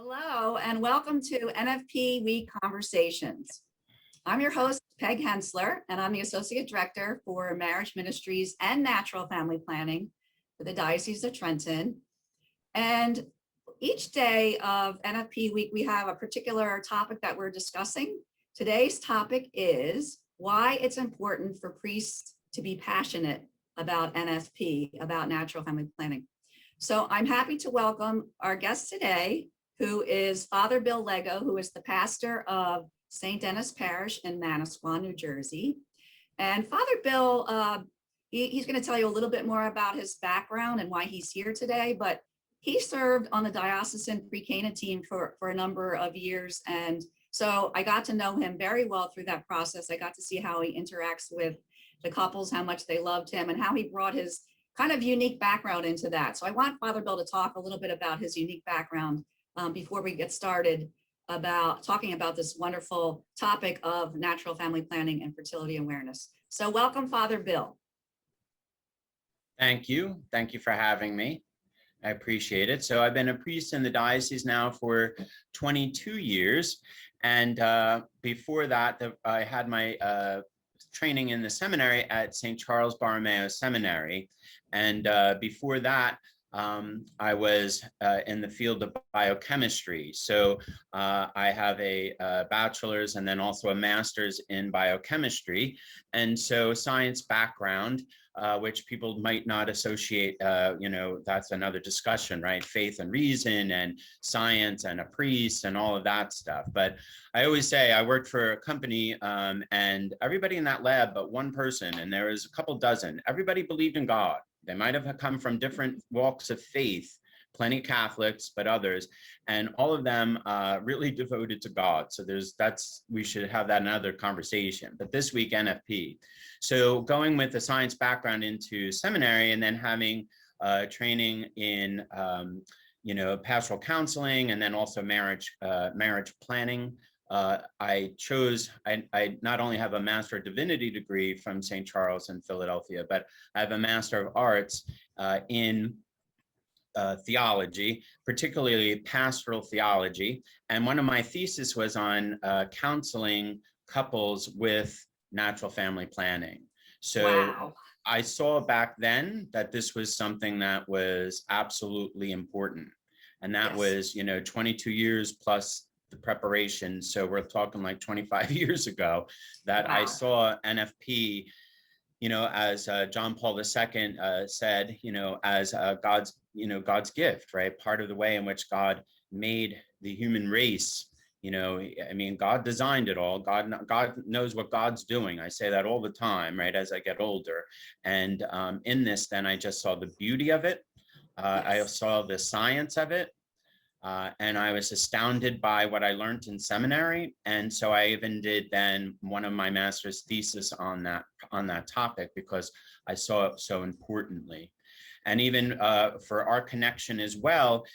Hello, and welcome to NFP Week Conversations. I'm your host, Peg Hensler, and I'm the Associate Director for Marriage Ministries and Natural Family Planning for the Diocese of Trenton. And each day of NFP Week, we have a particular topic that we're discussing. Today's topic is why it's important for priests to be passionate about NFP, about natural family planning. So I'm happy to welcome our guest today, who is Father Bill Lago, who is the pastor of St. Denis Parish in Manasquan, New Jersey. And Father Bill, he's going to tell you a little bit more about his background and why he's here today, but he served on the diocesan pre-Cana team for a number of years. And so I got to know him very well through that process. I got to see how he interacts with the couples, how much they loved him, and how he brought his kind of unique background into that. So I want Father Bill to talk a little bit about his unique background before we get started about talking about this wonderful topic of natural family planning and fertility awareness. So welcome, Father Bill. Thank you. Thank you for having me. I appreciate it. So I've been a priest in the diocese now for 22 years. And before that, I had my training in the seminary at St. Charles Borromeo Seminary. And before that, I was in the field of biochemistry. So I have a bachelor's and then also a master's in biochemistry. And so science background, which people might not associate, that's another discussion, right? Faith and reason and science and a priest and all of that stuff. But I always say I worked for a company and everybody in that lab but one person, and there was a couple dozen, everybody believed in God. They might have come from different walks of faith, plenty Catholics, but others, and all of them really devoted to God. So we should have that in another conversation. But this week, NFP. So going with the science background into seminary and then having training in, pastoral counseling and then also marriage planning. I not only have a Master of Divinity degree from St. Charles in Philadelphia, but I have a Master of Arts in theology, particularly pastoral theology. And one of my theses was on counseling couples with natural family planning. So wow. I saw back then that this was something that was absolutely important. And that was, 22 years plus the preparation. So we're talking like 25 years ago that wow. I saw NFP, as John Paul II said, as God's gift, right? Part of the way in which God made the human race. God designed it all. God knows what God's doing. I say that all the time, right? As I get older. And in this, then I just saw the beauty of it. Yes. I saw the science of it. And I was astounded by what I learned in seminary. And so I even did then one of my master's thesis on that topic because I saw it so importantly. And even for our connection as well,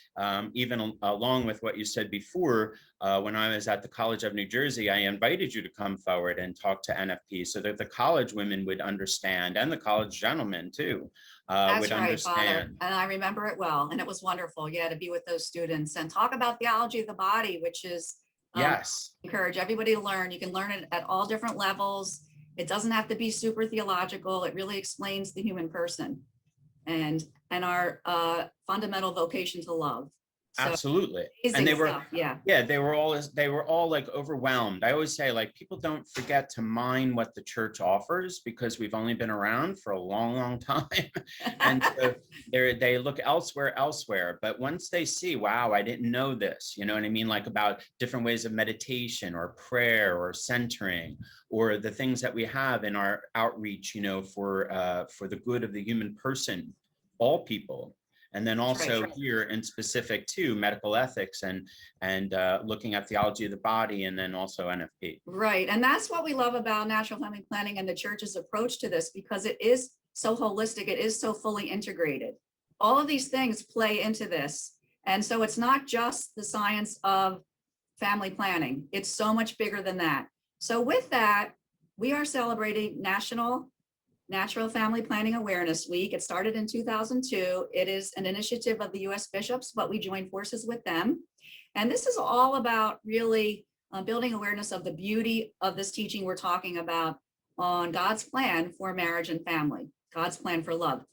even along with what you said before, when I was at the College of New Jersey, I invited you to come forward and talk to NFP so that the college women would understand, and the college gentlemen too, would understand. Father. And I remember it well, and it was wonderful, to be with those students and talk about theology of the body, which is yes, encourage everybody to learn. You can learn it at all different levels. It doesn't have to be super theological. It really explains the human person and our fundamental vocation to love. So, absolutely. And they were stuff. They were all like overwhelmed. I always say, like, people don't forget to mine what the church offers because we've only been around for a long time. And so they look elsewhere. But once they see, wow, I didn't know this, you know what I mean? Like about different ways of meditation or prayer or centering or the things that we have in our outreach, for the good of the human person, all people. And then also here in specific to medical ethics and looking at theology of the body, and then also NFP. Right, and that's what we love about natural family planning and the church's approach to this, because it is so holistic, it is so fully integrated. All of these things play into this. And so it's not just the science of family planning, it's so much bigger than that. So with that, we are celebrating National Natural Family Planning Awareness Week. It started in 2002. It is an initiative of the U.S. bishops, but we joined forces with them. And this is all about really building awareness of the beauty of this teaching we're talking about on God's plan for marriage and family, God's plan for love.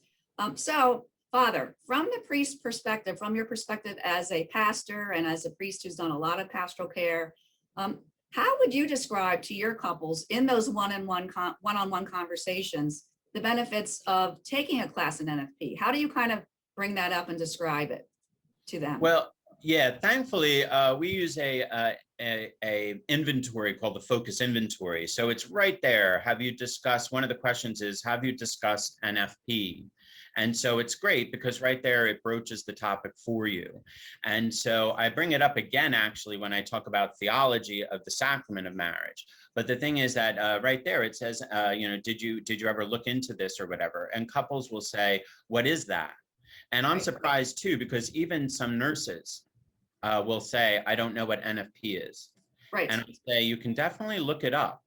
So, Father, from the priest's perspective, from your perspective as a pastor and as a priest who's done a lot of pastoral care, how would you describe to your couples in those one-on-one conversations the benefits of taking a class in NFP? How do you kind of bring that up and describe it to them? Well, yeah, thankfully, we use a inventory called the focus inventory. So it's right there. Have you discussed, one of the questions is, have you discussed NFP? And so it's great because right there, it broaches the topic for you. And so I bring it up again, actually, when I talk about theology of the sacrament of marriage. But the thing is that right there, it says, did you ever look into this or whatever? And couples will say, what is that? And I'm surprised too, because even some nurses will say, I don't know what NFP is. Right. And I say, you can definitely look it up.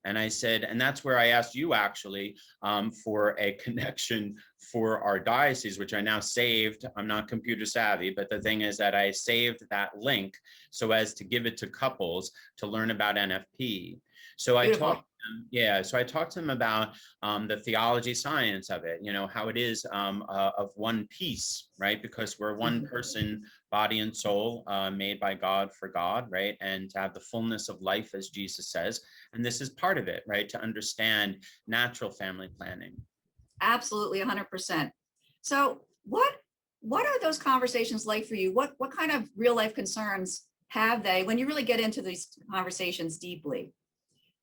And I said, and that's where I asked you actually for a connection for our diocese, which I now saved. I'm not computer savvy, but the thing is that I saved that link so as to give it to couples to learn about NFP. So Beautiful. I talked so I talked to them about the theology science of it, how it is of one piece, right? Because we're one person, body and soul, made by God for God, right? And to have the fullness of life, as Jesus says. And this is part of it, right? To understand natural family planning. Absolutely, 100%. So what are those conversations like for you? What kind of real life concerns have they when you really get into these conversations deeply?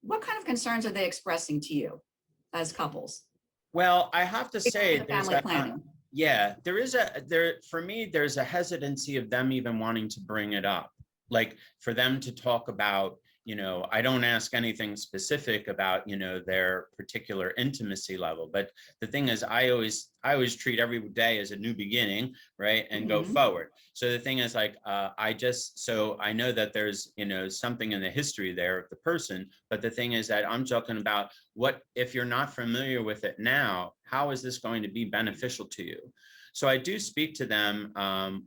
What kind of concerns are they expressing to you as couples? Well, I have to say, family planning. For me, there's a hesitancy of them even wanting to bring it up. Like for them to talk about, I don't ask anything specific about, their particular intimacy level. But the thing is, I always treat every day as a new beginning, right? And go forward. So the thing is like, so I know that there's, something in the history there of the person. But the thing is that I'm talking about what, if you're not familiar with it now, how is this going to be beneficial to you? So I do speak to them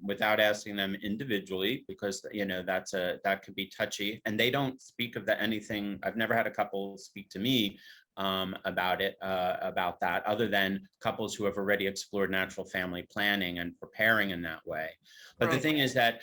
without asking them individually, because that could be touchy, and they don't speak of anything. I've never had a couple speak to me about that, other than couples who have already explored natural family planning and preparing in that way. But the thing is that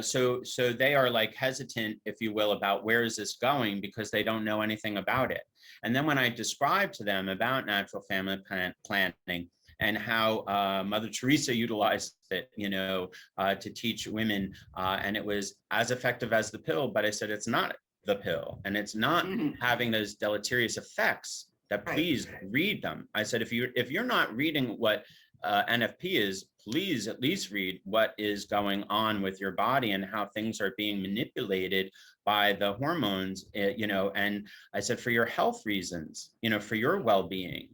so they are like hesitant, if you will, about where is this going, because they don't know anything about it. And then when I describe to them about natural family planning, and how Mother Teresa utilized it, to teach women, and it was as effective as the pill. But I said, it's not the pill, and it's not having those deleterious effects. That please read them. I said, if you're not reading what NFP is, please at least read what is going on with your body and how things are being manipulated by the hormones, And I said, for your health reasons, for your well-being.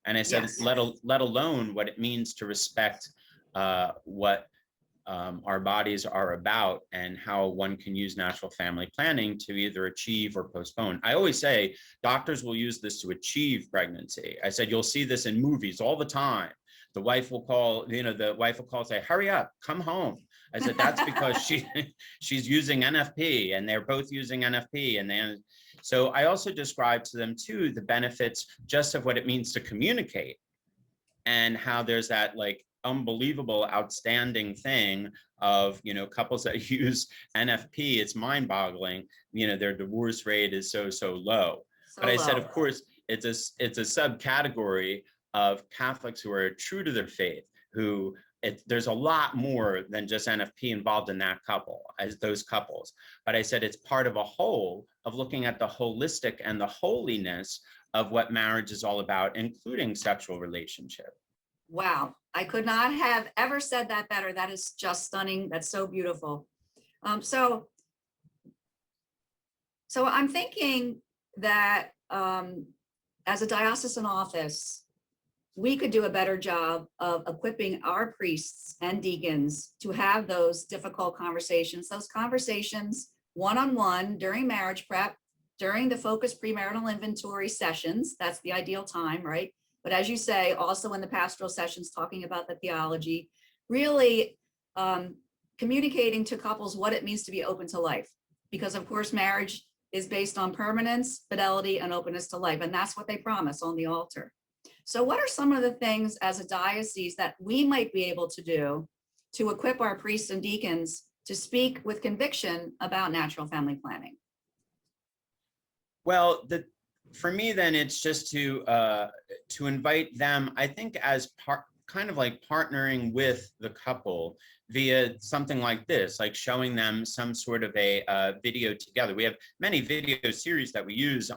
And I said, let alone what it means to respect what our bodies are about, and how one can use natural family planning to either achieve or postpone. I always say doctors will use this to achieve pregnancy. I said, you'll see this in movies all the time. The wife will call, and say, hurry up, come home. I said, that's because she's using NFP, and they're both using NFP. And so I also describe to them too, the benefits just of what it means to communicate, and how there's that like unbelievable, outstanding thing of, couples that use NFP. It's mind boggling. Their divorce rate is so low. But I said, of course, it's a subcategory of Catholics who are true to their faith, who there's a lot more than just NFP involved in that couple, as those couples. But I said, it's part of a whole of looking at the holistic and the holiness of what marriage is all about, including sexual relationship. Wow, I could not have ever said that better. That is just stunning. That's so beautiful. So I'm thinking that as a diocesan office, we could do a better job of equipping our priests and deacons to have those difficult conversations, one-on-one during marriage prep, during the focused premarital inventory sessions. That's the ideal time, right? But as you say, also in the pastoral sessions, talking about the theology, really communicating to couples what it means to be open to life. Because of course, marriage is based on permanence, fidelity, and openness to life. And that's what they promise on the altar. So what are some of the things as a diocese that we might be able to do to equip our priests and deacons to speak with conviction about natural family planning? Well, for me, then it's just to invite them, I think, as kind of like partnering with the couple via something like this, like showing them some sort of a video together. We have many video series that we use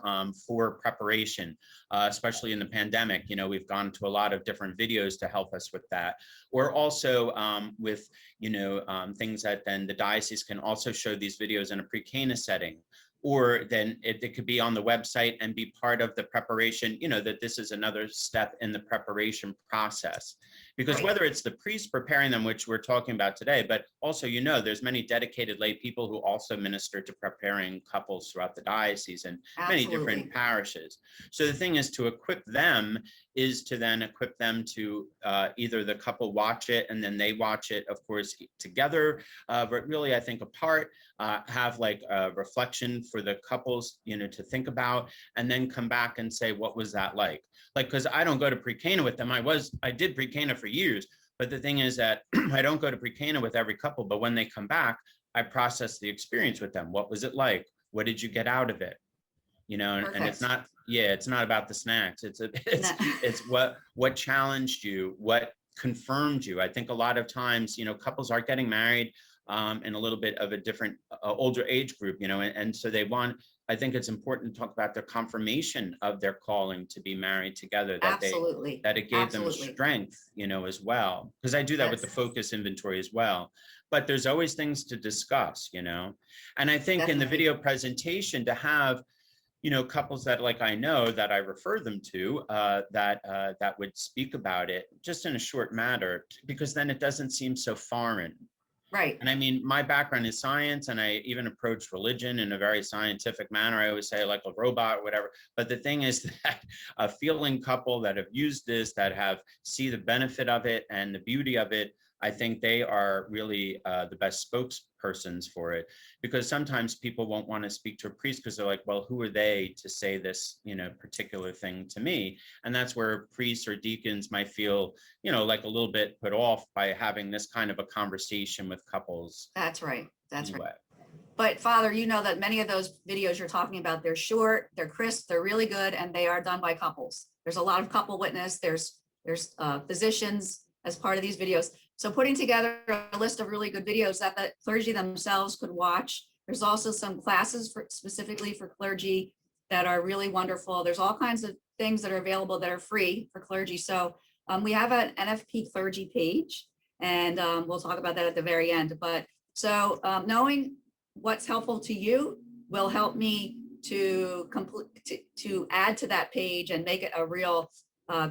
for preparation, especially in the pandemic. You know, we've gone to a lot of different videos to help us with that. Or also with, things that then the diocese can also show these videos in a pre-Cana setting. Or then it could be on the website and be part of the preparation, that this is another step in the preparation process. Because whether it's the priest preparing them, which we're talking about today, but also, there's many dedicated lay people who also minister to preparing couples throughout the diocese and many different parishes. So the thing is to equip them is to then equip them to either the couple watch it and then they watch it, of course, together, but really, I think apart, have like a reflection for the couples, to think about, and then come back and say, what was that like? Like, because I don't go to pre-Cana with them. I did pre-Cana for years, but the thing is that I don't go to pre-Cana with every couple, but when they come back, I process the experience with them. What was it like? What did you get out of it? And it's not, it's not about the snacks. It's what challenged you, what confirmed you. I think a lot of times, couples are getting married in a little bit of a different older age group, and so I think it's important to talk about the confirmation of their calling to be married together, that it gave them strength, as well. Because I do that with the focus inventory as well. But there's always things to discuss, and I think in the video presentation to have, couples that like I know that I refer them to that would speak about it just in a short matter, because then it doesn't seem so foreign. Right. And I mean, my background is science, and I even approach religion in a very scientific manner. I always say like a robot or whatever. But the thing is that a feeling couple that have used this, that see the benefit of it and the beauty of it, I think they are really the best spokespersons for it, because sometimes people won't want to speak to a priest because they're like, well, who are they to say this, particular thing to me? And that's where priests or deacons might feel, like a little bit put off by having this kind of a conversation with couples. That's right. Right. But Father, you know that many of those videos you're talking about, they're short, they're crisp, they're really good, and they are done by couples. There's a lot of couple witness. There's physicians as part of these videos. So putting together a list of really good videos that the clergy themselves could watch. There's also some classes specifically for clergy that are really wonderful. There's all kinds of things that are available that are free for clergy. So we have an NFP clergy page, and we'll talk about that at the very end. But so knowing what's helpful to you will help me to add to that page and make it a real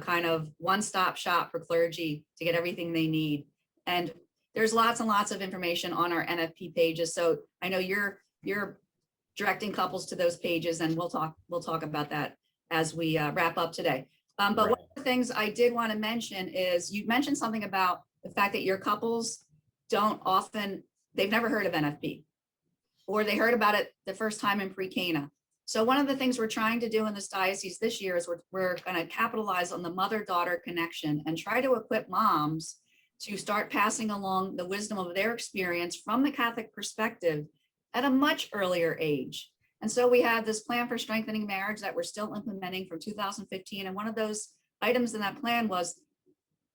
kind of one-stop shop for clergy to get everything they need. And there's lots and lots of information on our NFP pages. So I know you're directing couples to those pages, and we'll talk about that as we wrap up today. But one of the things I did want to mention is you mentioned something about the fact that your couples they've never heard of NFP, or they heard about it the first time in pre-Cana. So one of the things we're trying to do in this diocese this year is we're going to capitalize on the mother-daughter connection and try to equip moms to start passing along the wisdom of their experience from the Catholic perspective at a much earlier age. And so we have this plan for strengthening marriage that we're still implementing from 2015. And one of those items in that plan was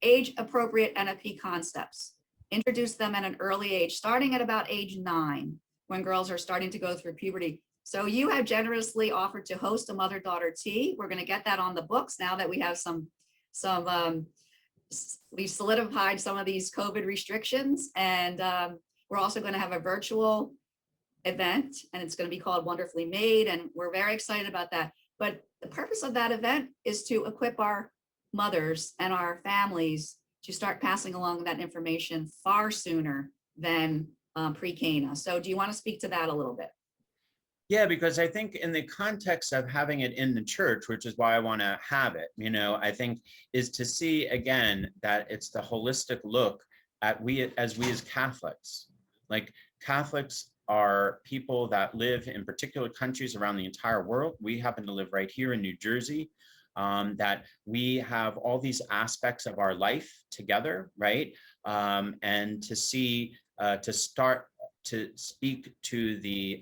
age-appropriate NFP concepts. Introduce them at an early age, starting at about age 9, when girls are starting to go through puberty. So you have generously offered to host a mother-daughter tea. We're going to get that on the books now that we have we've solidified some of these COVID restrictions, and we're also going to have a virtual event, and it's going to be called Wonderfully Made, and we're very excited about that. But the purpose of that event is to equip our mothers and our families to start passing along that information far sooner than pre-Cana. So do you want to speak to that a little bit? Yeah, because I think in the context of having it in the church, which is why I want to have it, I think is to see again that it's the holistic look at we as Catholics. Like Catholics are people that live in particular countries around the entire world. We happen to live right here in New Jersey. That we have all these aspects of our life together, right? And to see, to start to speak to the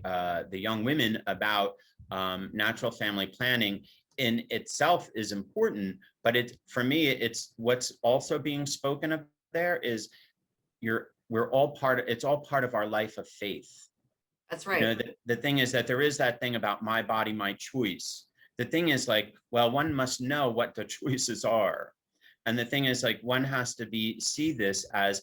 young women about natural family planning in itself is important, but for me, it's what's also being spoken of there is we're all it's all part of our life of faith. That's You know, right. the thing is that there is that thing about my body, my choice. The thing is like, well, one must know what the choices are. And the thing is like, one has to see this as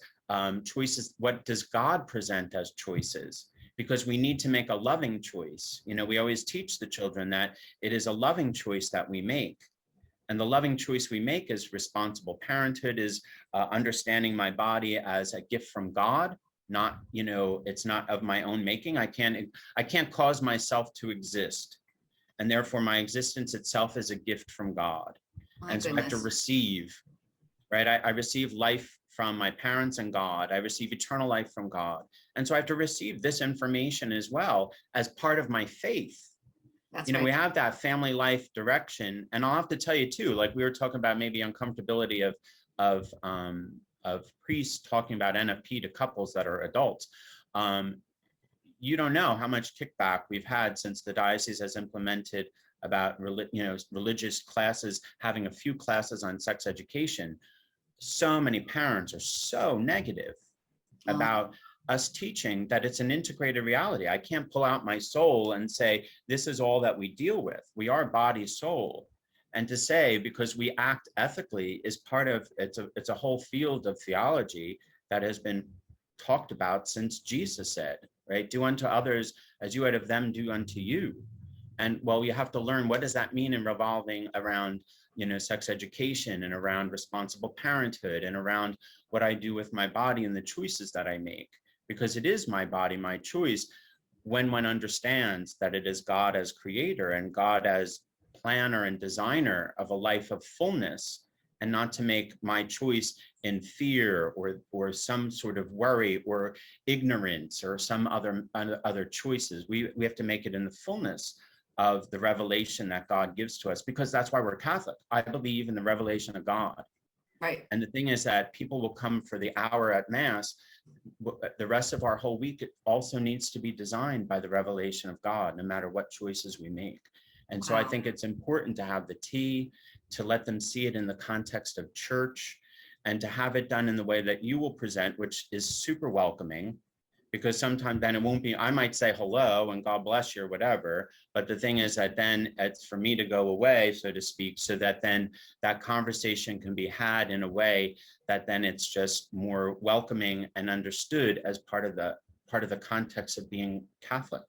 choices. What does God present as choices? Because we need to make a loving choice. You know, we always teach the children that it is a loving choice that we make. And the loving choice we make is responsible parenthood, is understanding my body as a gift from God, not, you know, it's not of my own making. I can't cause myself to exist. And therefore my existence itself is a gift from God. My And so I have to goodness. receive, right? I receive life from my parents and God. I receive eternal life from God. And so I have to receive this information as well as part of my faith. That's You know, right. we have that family life direction. And I'll have to tell you too, like we were talking about maybe uncomfortability of priests talking about NFP to couples that are adults. You don't know how much kickback we've had since the diocese has implemented about religious classes, having a few classes on sex education. So many parents are so negative Oh, about us teaching that it's an integrated reality. I can't pull out my soul and say, this is all that we deal with. We are body, soul. And to say, because we act ethically is part of, it's a whole field of theology that has been talked about since Jesus said, right? Do unto others as you would have them do unto you. And well, you have to learn, what does that mean in revolving around, you know, sex education and around responsible parenthood and around what I do with my body and the choices that I make, because it is my body, my choice. When one understands that it is God as creator and God as planner and designer of a life of fullness, and not to make my choice in fear or some sort of worry or ignorance or some other choices. We have to make it in the fullness of the revelation that God gives to us, because that's why we're Catholic. I believe in the revelation of God. right. And the thing is that people will come for the hour at Mass. The rest of our whole week also needs to be designed by the revelation of God, no matter what choices we make. And so I Wow. think it's important to have the tea, to let them see it in the context of church, and to have it done in the way that you will present, which is super welcoming. Because sometimes then it won't be, I might say hello and God bless you or whatever, but the thing is that then it's for me to go away, so to speak, so that then that conversation can be had in a way that then it's just more welcoming and understood as part of the context of being Catholic.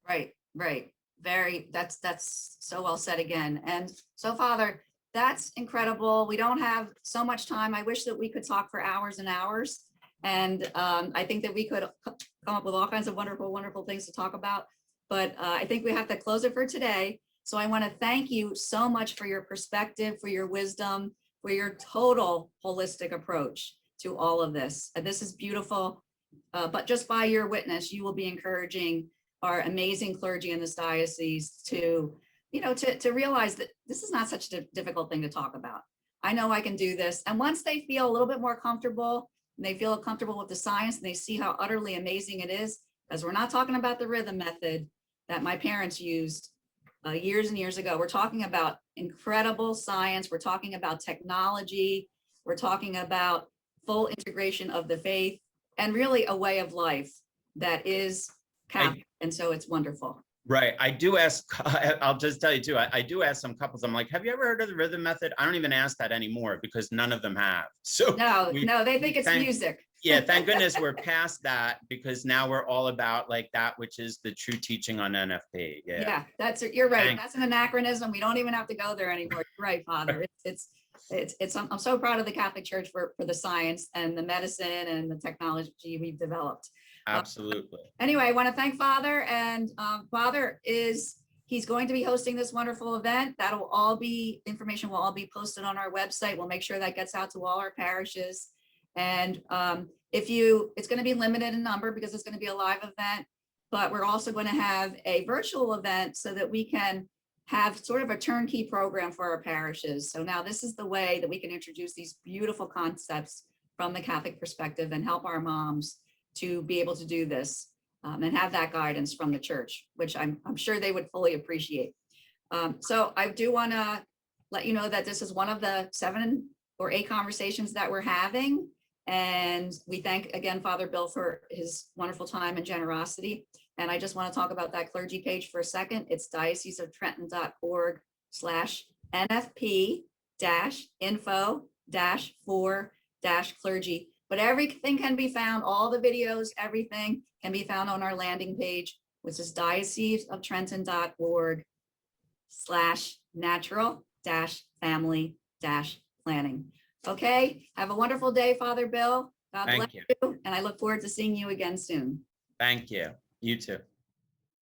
Right, right. That's so well said again. And so, Father, that's incredible. We don't have so much time. I wish that we could talk for hours and hours. And I think that we could come up with all kinds of wonderful, wonderful things to talk about. But I think we have to close it for today. So I want to thank you so much for your perspective, for your wisdom, for your total holistic approach to all of this. And this is beautiful. But just by your witness, you will be encouraging our amazing clergy in this diocese to, to realize that this is not such a difficult thing to talk about. I know I can do this. And once they feel a little bit more comfortable, and they feel comfortable with the science, and they see how utterly amazing it is, because we're not talking about the rhythm method that my parents used years and years ago. We're talking about incredible science. We're talking about technology. We're talking about full integration of the faith and really a way of life that is Catholic. And so it's wonderful. Right. I do ask, I'll just tell you too, I do ask some couples, I'm like, have you ever heard of the rhythm method? I don't even ask that anymore because none of them have. So No, they think it's music. Yeah, thank goodness we're past that, because now we're all about like that, which is the true teaching on NFP. Yeah, you're right. Thank That's an anachronism. We don't even have to go there anymore. You're right, Father. I'm so proud of the Catholic Church for the science and the medicine and the technology we've developed. Absolutely. Anyway, I want to thank Father, and he's going to be hosting this wonderful event. Information will all be posted on our website. We'll make sure that gets out to all our parishes. And it's going to be limited in number because it's going to be a live event, but we're also going to have a virtual event so that we can have sort of a turnkey program for our parishes. So now this is the way that we can introduce these beautiful concepts from the Catholic perspective and help our moms to be able to do this and have that guidance from the church, which I'm sure they would fully appreciate. So I do want to let you know that this is one of the 7 or 8 conversations that we're having. And we thank again, Father Bill, for his wonderful time and generosity. And I just want to talk about that clergy page for a second. It's dioceseoftrenton.org/NFP-info-4-clergy. But everything can be found, all the videos, everything can be found on our landing page, which is dioceseoftrenton.org/natural-family-planning. Okay, have a wonderful day, Father Bill. God bless Thank you. you, and I look forward to seeing you again soon. Thank you. You too.